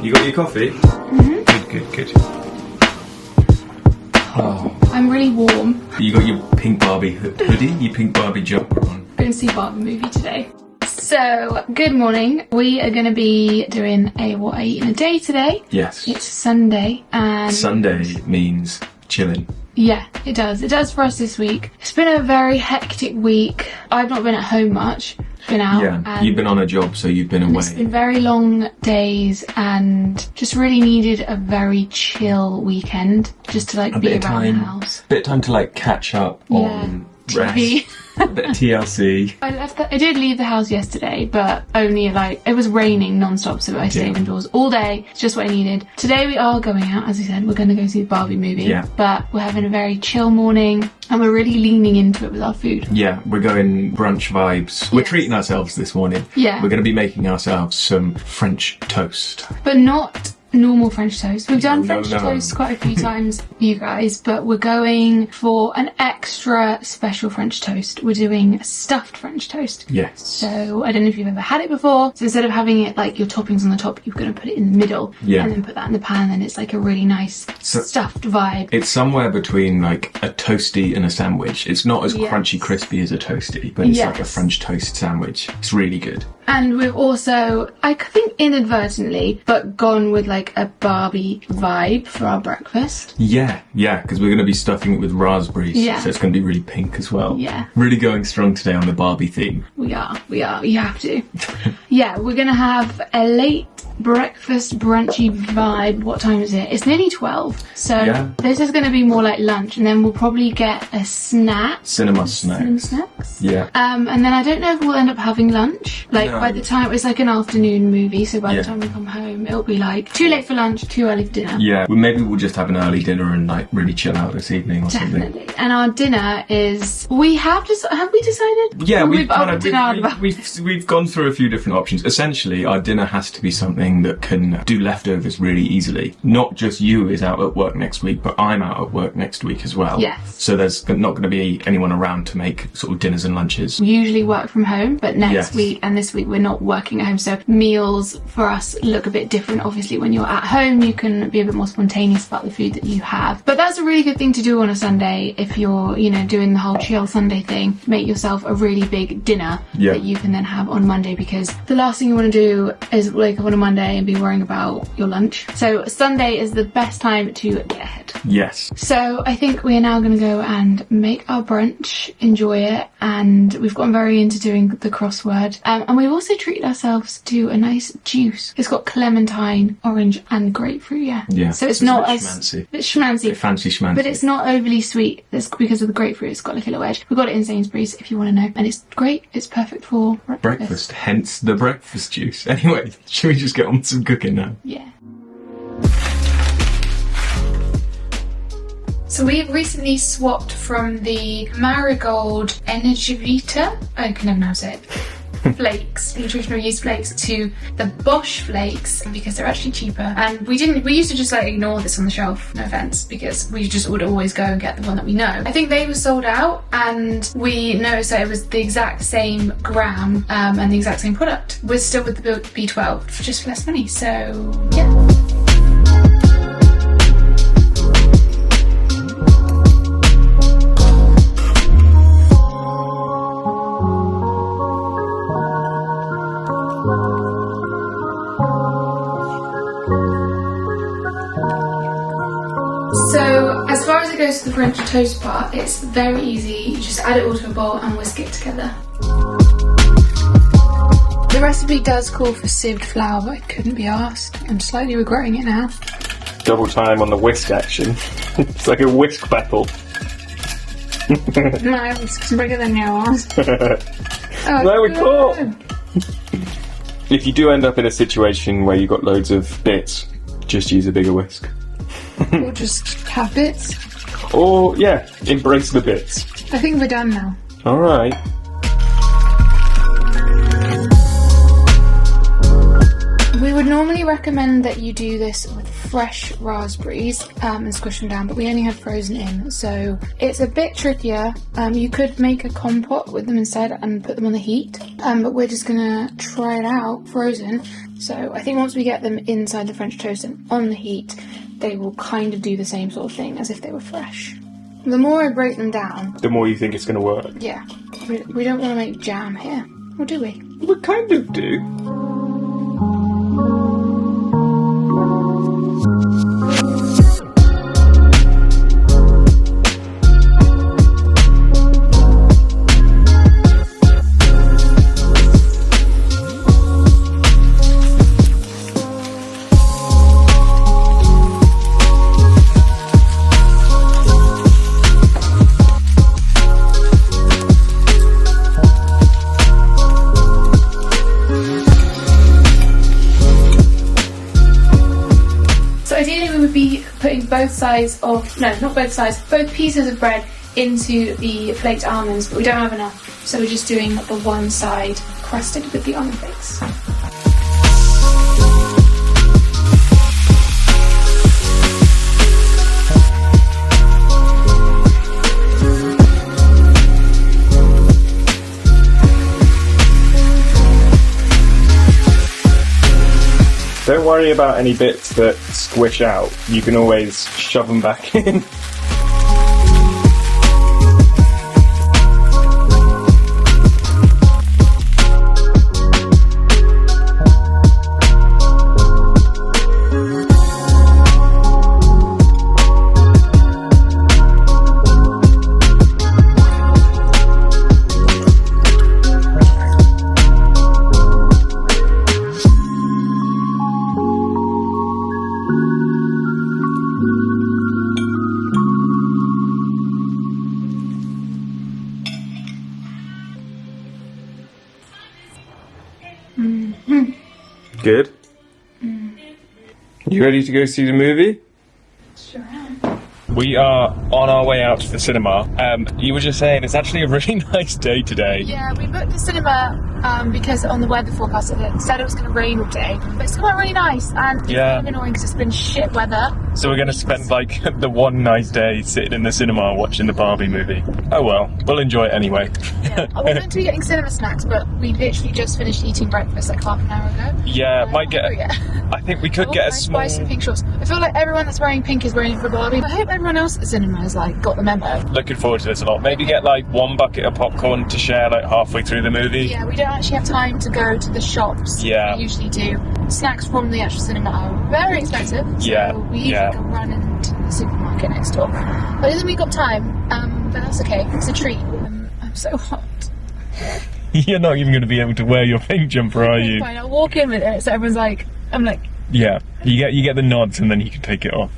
You got your coffee? Mm-hmm. Good. Oh. I'm really warm. You got your pink Barbie hoodie, your pink Barbie jumper on. Going to see Barbie movie today. So, good morning. We are going to be doing a what I eat in a day today. Yes. It's Sunday and... Sunday means chilling. Yeah, it does. It does for us this week. It's been a very hectic week. I've not been at home much. Been out. Yeah, you've been on a job, so you've been away. It's been very long days and just really needed a very chill weekend just to like be around the house. Bit of time to like catch up on TV. Rest. A bit of TLC. I did leave the house yesterday, but only like, it was raining non-stop, so I stayed indoors all day. It's just what I needed. Today we are going out, as I said, we're going to go see the Barbie movie. Yeah. But we're having a very chill morning and we're really leaning into it with our food. Yeah, we're going brunch vibes. Yes. We're treating ourselves this morning. Yeah. We're going to be making ourselves some French toast. But not normal French toast. We've done French toast quite a few times, you guys, but we're going for an extra special French toast. We're doing a stuffed French toast. Yes. So I don't know if you've ever had it before. So instead of having it like your toppings on the top, you're going to put it in the middle and then put that in the pan, and it's like a really nice stuffed vibe. It's somewhere between like a toasty and a sandwich. It's not as crunchy crispy as a toasty, but it's like a French toast sandwich. It's really good. And we've also, I think inadvertently, but gone with like a Barbie vibe for our breakfast. Yeah, because we're going to be stuffing it with raspberries. Yeah. So it's going to be really pink as well. Yeah. Really going strong today on the Barbie theme. We are. You have to. Yeah, we're going to have a late breakfast brunchy vibe. What time is it? It's nearly 12. So this is going to be more like lunch, and then we'll probably get a snack. Cinema snacks. Yeah. And then I don't know if we'll end up having lunch. Like by the time, it's like an afternoon movie, so by the time we come home, it'll be like too late for lunch, too early for dinner. Yeah. Well, maybe we'll just have an early dinner and like really chill out this evening or something. Definitely. And our dinner is, have we decided? Yeah, we've gone through a few different options. Essentially, our dinner has to be something that can do leftovers really easily. Not just you is out at work next week, but I'm out at work next week as well. Yes. So there's not going to be anyone around to make sort of dinners and lunches. We usually work from home, but next week and this week we're not working at home, so meals for us look a bit different. Obviously when you're at home you can be a bit more spontaneous about the food that you have, but that's a really good thing to do on a Sunday if you're, you know, doing the whole chill Sunday thing. Make yourself a really big dinner that you can then have on Monday, because the last thing you want to do is wake up on a Monday and be worrying about your lunch. So Sunday is the best time to get ahead. Yes. So I think we are now going to go and make our brunch, enjoy it, and we've gotten very into doing the crossword. And we've also treated ourselves to a nice juice. It's got clementine, orange and grapefruit, Yeah. So it's not as... schmancy. It's schmancy. Fancy schmancy. But it's not overly sweet. It's because of the grapefruit. It's got like a little edge. We got it in Sainsbury's if you want to know. And it's great. It's perfect for breakfast. Hence the breakfast juice. Anyway, should we just get on with some cooking now? Yeah. So we've recently swapped from the Marigold Energy Vita, I can never know how to say it, flakes, nutritional yeast flakes, to the Bosch flakes because they're actually cheaper. And we used to just like ignore this on the shelf, no offense, because we just would always go and get the one that we know. I think they were sold out and we noticed that it was the exact same gram and the exact same product. We're still with the B12 for just less money, so yeah. So as far as it goes to the French toast part, it's very easy. You just add it all to a bowl and whisk it together. The recipe does call for sieved flour, but I couldn't be arsed. I'm slightly regretting it now. Double time on the whisk action. It's like a whisk battle. My whisk's bigger than yours. No, we can't! If you do end up in a situation where you've got loads of bits, just use a bigger whisk. Or just have bits. Or, yeah, embrace the bits. I think we're done now. Alright. We were would normally recommend that you do this with fresh raspberries and squish them down, but we only had frozen in, so it's a bit trickier. You could make a compote with them instead and put them on the heat, but we're just gonna try it out frozen. So I think once we get them inside the French toast and on the heat, they will kind of do the same sort of thing as if they were fresh. The more I break them down, the more you think it's going to work. Yeah. We don't want to make jam here, or do we? We kind of do. both pieces of bread into the flaked almonds, but we don't have enough, so we're just doing the one side crusted with the almond flakes. Don't worry about any bits that squish out. You can always shove them back in. Good. You ready to go see the movie? Sure am. We are on our way out to the cinema. You were just saying it's actually a really nice day today. Yeah, we booked the cinema because on the weather forecast it said it was going to rain all day, but it's come out really nice, and it's kind of annoying because it's been shit weather. So we're going to spend like the one nice day sitting in the cinema watching the Barbie movie. Oh well, we'll enjoy it anyway. Yeah, I was meant to be getting cinema snacks, but we literally just finished eating breakfast like half an hour ago. Yeah, might get. I think we could get a small. Spicy pink shorts. I feel like everyone that's wearing pink is wearing it for Barbie. I hope everyone else at the cinema has like got the memo. Looking forward to this a lot. Maybe get like one bucket of popcorn to share like halfway through the movie. Yeah, we don't actually have time to go to the shops. Yeah, we usually do. Snacks from the actual cinema are very expensive. So we usually go run into the supermarket next door. But I think we got time. But that's okay. It's a treat. I'm so hot. You're not even going to be able to wear your pink jumper, are you? Fine, I'll walk in with it. So everyone's like, I'm like. Yeah, you get the nods and then you can take it off.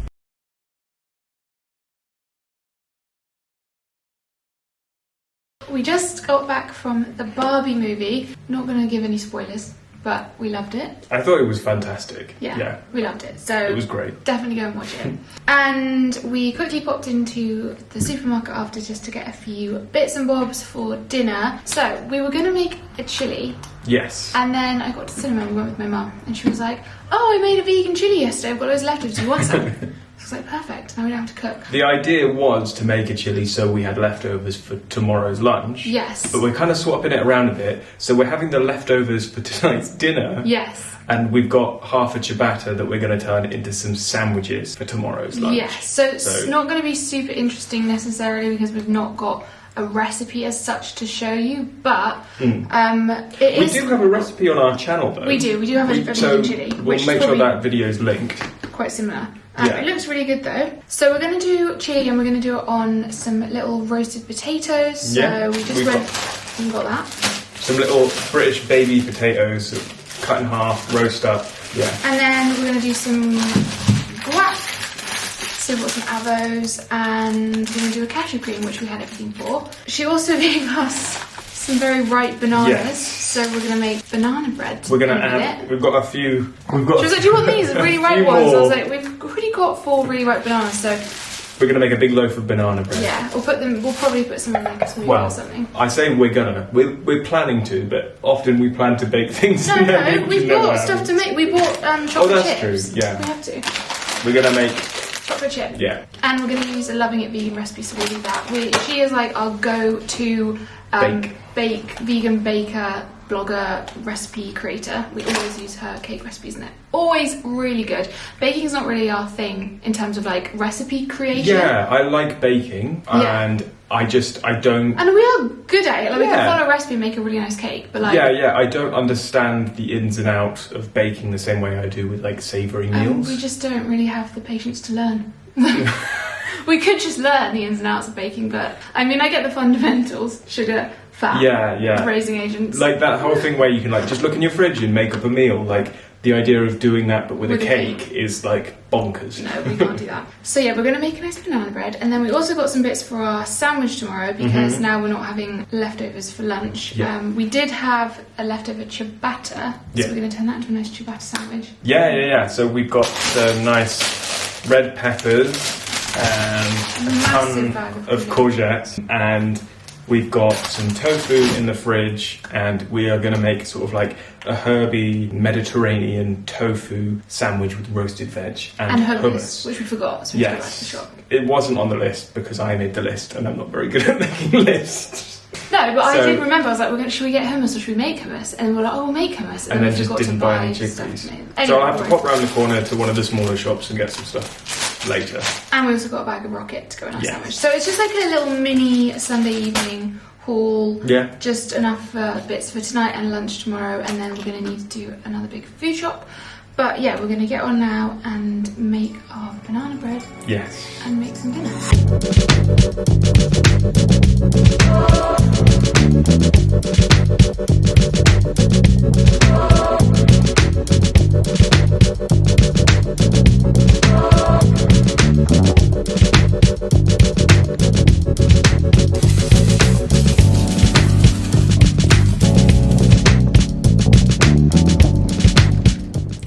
We just got back from the Barbie movie. Not going to give any spoilers, but we loved it. I thought it was fantastic. Yeah, we loved it. So it was great. Definitely go and watch it. And we quickly popped into the supermarket after just to get a few bits and bobs for dinner. So we were going to make a chili. Yes. And then I got to the cinema and we went with my mum, and she was like, "Oh, I made a vegan chili yesterday. I've got loads left. Do you want some?" I was like, perfect, now we don't have to cook. The idea was to make a chili so we had leftovers for tomorrow's lunch. Yes. But we're kind of swapping it around a bit. So we're having the leftovers for tonight's dinner. Yes. And we've got half a ciabatta that we're going to turn into some sandwiches for tomorrow's lunch. Yes, so it's not going to be super interesting necessarily because we've not got a recipe as such to show you, but we do have a recipe on our channel though. We do have a vegan chili. We'll make sure that video is linked. Quite similar. It looks really good though. So we're going to do chili and we're going to do it on some little roasted potatoes. So we just went and got that. Some little British baby potatoes cut in half, roast up. Yeah. And then we're going to do some guac. So we've got some avos and we're going to do a cashew cream, which we had everything for. She also gave us some very ripe bananas. Yes. So we're going to make banana bread. We're going to add, we've got a few, she was like, "Do you want these? Really ripe ones?" I was like, "We've already got 4 really ripe bananas, so We're going to make a big loaf of banana bread. Yeah, we'll probably put some in like a smoothie or something. I say we're planning to, but often we plan to bake things. No, we've bought stuff to make. We bought chocolate chips. Oh, that's true, yeah. We have to. We're going to make chocolate chip. Yeah. And we're going to use a Loving It vegan recipe, so we'll do that. She is like our go-to vegan baker, blogger, recipe creator. We always use her cake recipes, and they're always really good. Baking is not really our thing in terms of like recipe creation. Yeah, I like baking, and I don't. And we are good at it. Like we can follow a recipe and make a really nice cake, but like I don't understand the ins and outs of baking the same way I do with like savoury meals. We just don't really have the patience to learn. We could just learn the ins and outs of baking, but I mean, I get the fundamentals: sugar, fat, raising agents. Like that whole thing where you can like just look in your fridge and make up a meal. Like the idea of doing that but with a cake is like bonkers. No, we can't do that. So yeah, we're going to make a nice banana bread, and then we also got some bits for our sandwich tomorrow because now we're not having leftovers for lunch. We did have a leftover ciabatta, so we're going to turn that into a nice ciabatta sandwich. Yeah. So we've got some nice red peppers and a ton of courgettes, and we've got some tofu in the fridge, and we are going to make sort of like a herby Mediterranean tofu sandwich with roasted veg and hummus, which we forgot, so we have to go back to the shop. It wasn't on the list because I made the list and I'm not very good at making lists. No, but I did remember, I was like, should we get hummus or should we make hummus? And we're like, oh, we'll make hummus. And then just didn't buy any chickpeas. Anyway, so I'll have to pop round the corner to one of the smaller shops and get some stuff later. And we also got a bag of rocket to go in our sandwich. So it's just like a little mini Sunday evening haul. Yeah. Just enough bits for tonight and lunch tomorrow, and then we're going to need to do another big food shop. But yeah, we're going to get on now and make our banana bread. Yes. And make some dinner.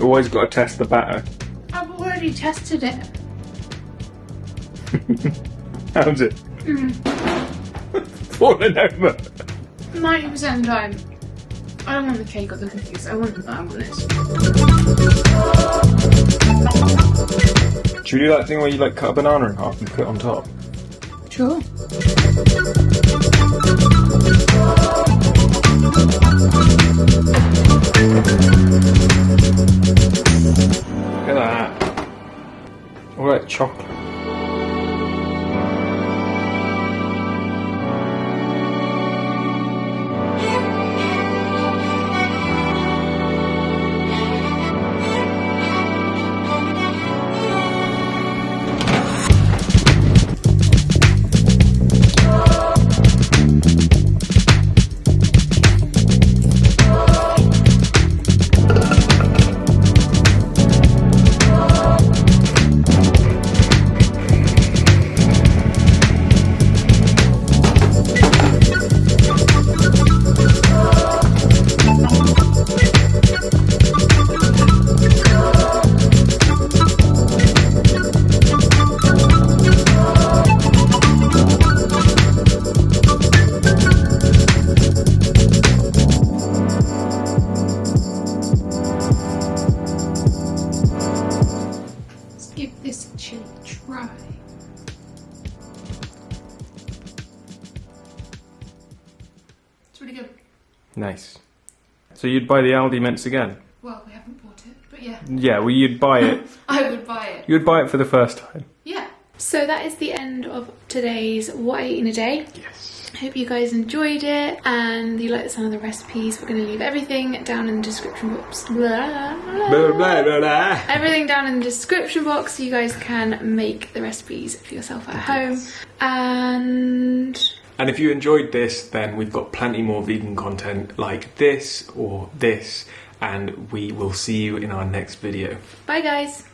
Always got to test the batter. I've already tested it. How's it? Falling over. 90% of the time. I don't want the cake or the cookies. I want this. Should we do that thing where you like cut a banana in half and put it on top? Sure. Look at that. All that chocolate. Nice. So you'd buy the Aldi mince again? Well, we haven't bought it, but yeah. Yeah, well you'd buy it. I would buy it. You would buy it for the first time? Yeah. So that is the end of today's What I Eat in a Day. Yes. Hope you guys enjoyed it and you like the sound of the recipes. We're going to leave everything down in the description box. Blah, blah, blah, blah. Everything down in the description box so you guys can make the recipes for yourself at home. And if you enjoyed this, then we've got plenty more vegan content like this or this, and we will see you in our next video. Bye guys.